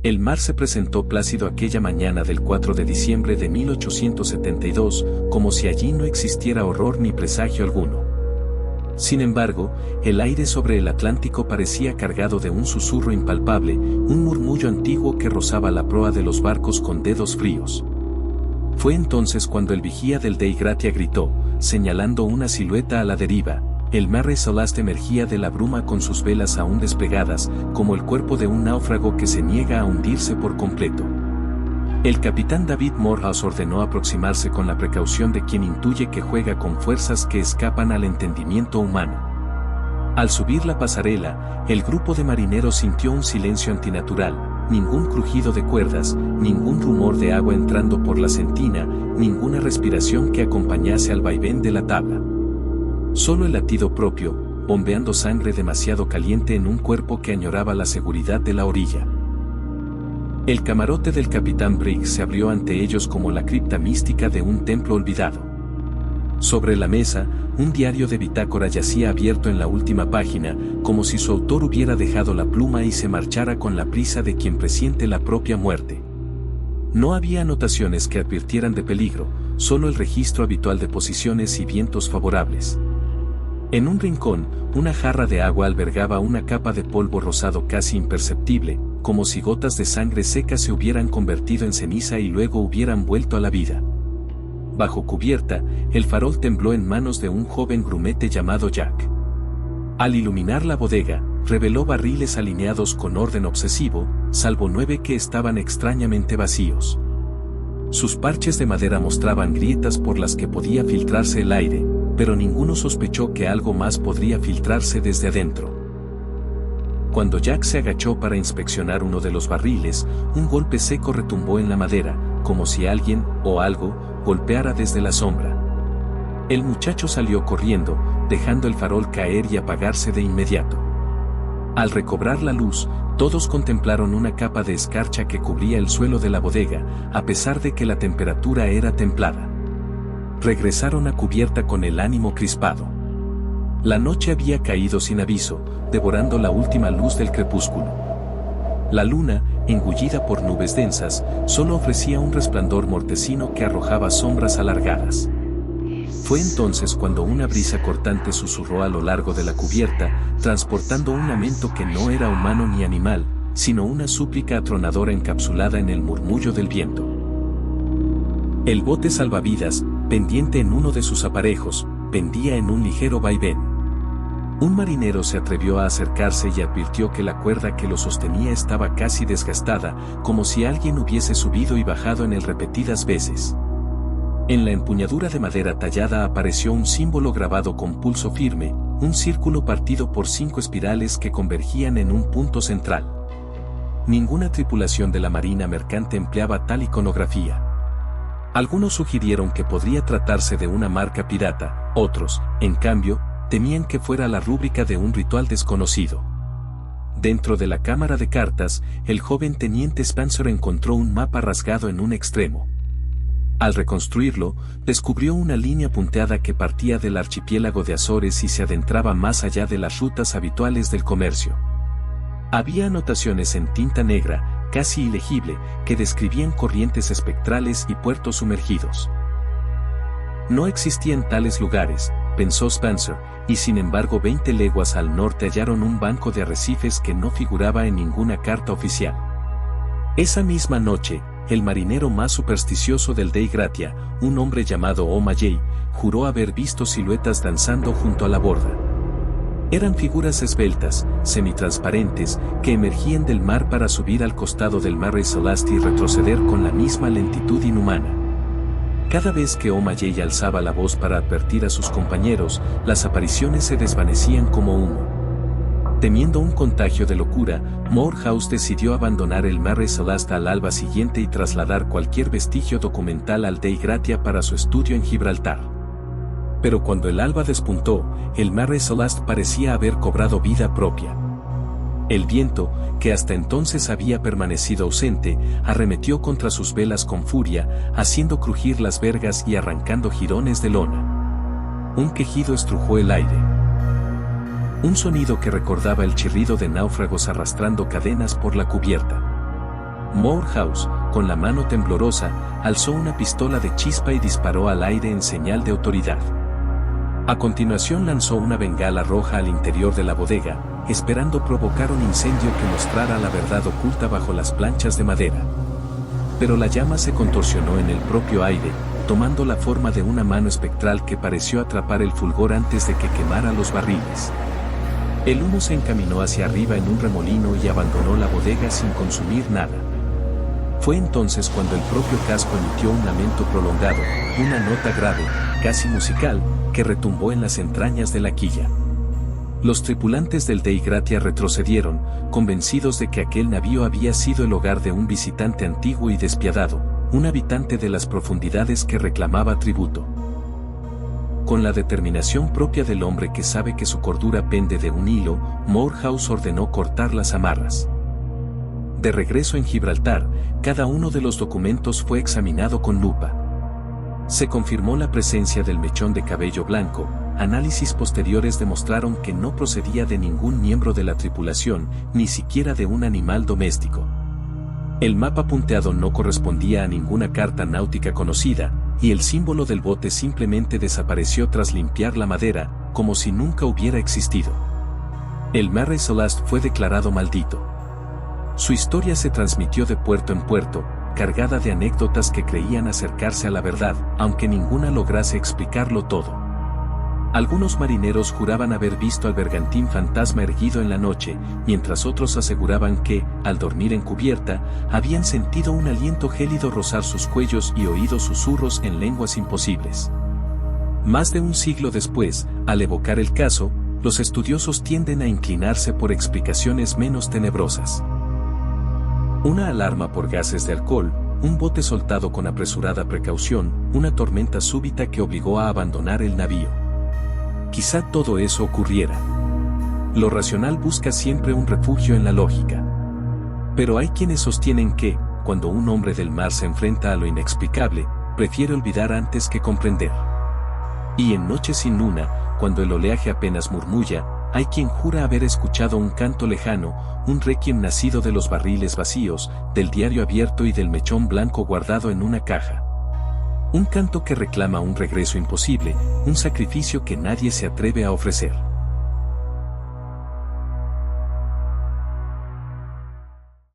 El mar se presentó plácido aquella mañana del 4 de diciembre de 1872, como si allí no existiera horror ni presagio alguno. Sin embargo, el aire sobre el Atlántico parecía cargado de un susurro impalpable, un murmullo antiguo que rozaba la proa de los barcos con dedos fríos. Fue entonces cuando el vigía del Dei Gratia gritó, señalando una silueta a la deriva: el Mare Celeste emergía de la bruma con sus velas aún desplegadas, como el cuerpo de un náufrago que se niega a hundirse por completo. El capitán David Morehouse ordenó aproximarse con la precaución de quien intuye que juega con fuerzas que escapan al entendimiento humano. Al subir la pasarela, el grupo de marineros sintió un silencio antinatural, ningún crujido de cuerdas, ningún rumor de agua entrando por la sentina, ninguna respiración que acompañase al vaivén de la tabla. Solo el latido propio, bombeando sangre demasiado caliente en un cuerpo que añoraba la seguridad de la orilla. El camarote del capitán Briggs se abrió ante ellos como la cripta mística de un templo olvidado. Sobre la mesa, un diario de bitácora yacía abierto en la última página, como si su autor hubiera dejado la pluma y se marchara con la prisa de quien presiente la propia muerte. No había anotaciones que advirtieran de peligro, solo el registro habitual de posiciones y vientos favorables. En un rincón, una jarra de agua albergaba una capa de polvo rosado casi imperceptible, como si gotas de sangre seca se hubieran convertido en ceniza y luego hubieran vuelto a la vida. Bajo cubierta, el farol tembló en manos de un joven grumete llamado Jack. Al iluminar la bodega, reveló barriles alineados con orden obsesivo, salvo 9 que estaban extrañamente vacíos. Sus parches de madera mostraban grietas por las que podía filtrarse el aire, pero ninguno sospechó que algo más podría filtrarse desde adentro. Cuando Jack se agachó para inspeccionar uno de los barriles, un golpe seco retumbó en la madera, como si alguien, o algo, golpeara desde la sombra. El muchacho salió corriendo, dejando el farol caer y apagarse de inmediato. Al recobrar la luz, todos contemplaron una capa de escarcha que cubría el suelo de la bodega, a pesar de que la temperatura era templada. Regresaron a cubierta con el ánimo crispado. La noche había caído sin aviso, devorando la última luz del crepúsculo. La luna, engullida por nubes densas, solo ofrecía un resplandor mortecino que arrojaba sombras alargadas. Fue entonces cuando una brisa cortante susurró a lo largo de la cubierta, transportando un lamento que no era humano ni animal, sino una súplica atronadora encapsulada en el murmullo del viento. El bote salvavidas, pendiente en uno de sus aparejos, pendía en un ligero vaivén. Un marinero se atrevió a acercarse y advirtió que la cuerda que lo sostenía estaba casi desgastada, como si alguien hubiese subido y bajado en él repetidas veces. En la empuñadura de madera tallada apareció un símbolo grabado con pulso firme, un círculo partido por 5 espirales que convergían en un punto central. Ninguna tripulación de la marina mercante empleaba tal iconografía. Algunos sugirieron que podría tratarse de una marca pirata, otros, en cambio, temían que fuera la rúbrica de un ritual desconocido. Dentro de la cámara de cartas, el joven teniente Spencer encontró un mapa rasgado en un extremo. Al reconstruirlo, descubrió una línea punteada que partía del archipiélago de Azores y se adentraba más allá de las rutas habituales del comercio. Había anotaciones en tinta negra, casi ilegible, que describían corrientes espectrales y puertos sumergidos. No existían tales lugares, pensó Spencer, y sin embargo 20 leguas al norte hallaron un banco de arrecifes que no figuraba en ninguna carta oficial. Esa misma noche, el marinero más supersticioso del Dei Gratia, un hombre llamado O'Malley, juró haber visto siluetas danzando junto a la borda. Eran figuras esbeltas, semitransparentes, que emergían del mar para subir al costado del Mare Celeste y retroceder con la misma lentitud inhumana. Cada vez que O'Malley alzaba la voz para advertir a sus compañeros, las apariciones se desvanecían como humo. Temiendo un contagio de locura, Morehouse decidió abandonar el Mare Celeste al alba siguiente y trasladar cualquier vestigio documental al Dei Gratia para su estudio en Gibraltar. Pero cuando el alba despuntó, el Mare Celeste parecía haber cobrado vida propia. El viento, que hasta entonces había permanecido ausente, arremetió contra sus velas con furia, haciendo crujir las vergas y arrancando jirones de lona. Un quejido estrujó el aire. Un sonido que recordaba el chirrido de náufragos arrastrando cadenas por la cubierta. Morehouse, con la mano temblorosa, alzó una pistola de chispa y disparó al aire en señal de autoridad. A continuación lanzó una bengala roja al interior de la bodega, esperando provocar un incendio que mostrara la verdad oculta bajo las planchas de madera. Pero la llama se contorsionó en el propio aire, tomando la forma de una mano espectral que pareció atrapar el fulgor antes de que quemara los barriles. El humo se encaminó hacia arriba en un remolino y abandonó la bodega sin consumir nada. Fue entonces cuando el propio casco emitió un lamento prolongado, una nota grave, casi musical, que retumbó en las entrañas de la quilla. Los tripulantes del Dei Gratia retrocedieron, convencidos de que aquel navío había sido el hogar de un visitante antiguo y despiadado, un habitante de las profundidades que reclamaba tributo. Con la determinación propia del hombre que sabe que su cordura pende de un hilo, Morehouse ordenó cortar las amarras. De regreso en Gibraltar, cada uno de los documentos fue examinado con lupa. Se confirmó la presencia del mechón de cabello blanco. Análisis posteriores demostraron que no procedía de ningún miembro de la tripulación, ni siquiera de un animal doméstico. El mapa punteado no correspondía a ninguna carta náutica conocida, y el símbolo del bote simplemente desapareció tras limpiar la madera, como si nunca hubiera existido. El Mary Celeste fue declarado maldito. Su historia se transmitió de puerto en puerto, cargada de anécdotas que creían acercarse a la verdad, aunque ninguna lograse explicarlo todo. Algunos marineros juraban haber visto al bergantín fantasma erguido en la noche, mientras otros aseguraban que, al dormir en cubierta, habían sentido un aliento gélido rozar sus cuellos y oído susurros en lenguas imposibles. Más de un siglo después, al evocar el caso, los estudiosos tienden a inclinarse por explicaciones menos tenebrosas. Una alarma por gases de alcohol, un bote soltado con apresurada precaución, una tormenta súbita que obligó a abandonar el navío. Quizá todo eso ocurriera. Lo racional busca siempre un refugio en la lógica. Pero hay quienes sostienen que, cuando un hombre del mar se enfrenta a lo inexplicable, prefiere olvidar antes que comprender. Y en Noche sin luna, cuando el oleaje apenas murmulla, hay quien jura haber escuchado un canto lejano, un requiem nacido de los barriles vacíos, del diario abierto y del mechón blanco guardado en una caja. Un canto que reclama un regreso imposible, un sacrificio que nadie se atreve a ofrecer.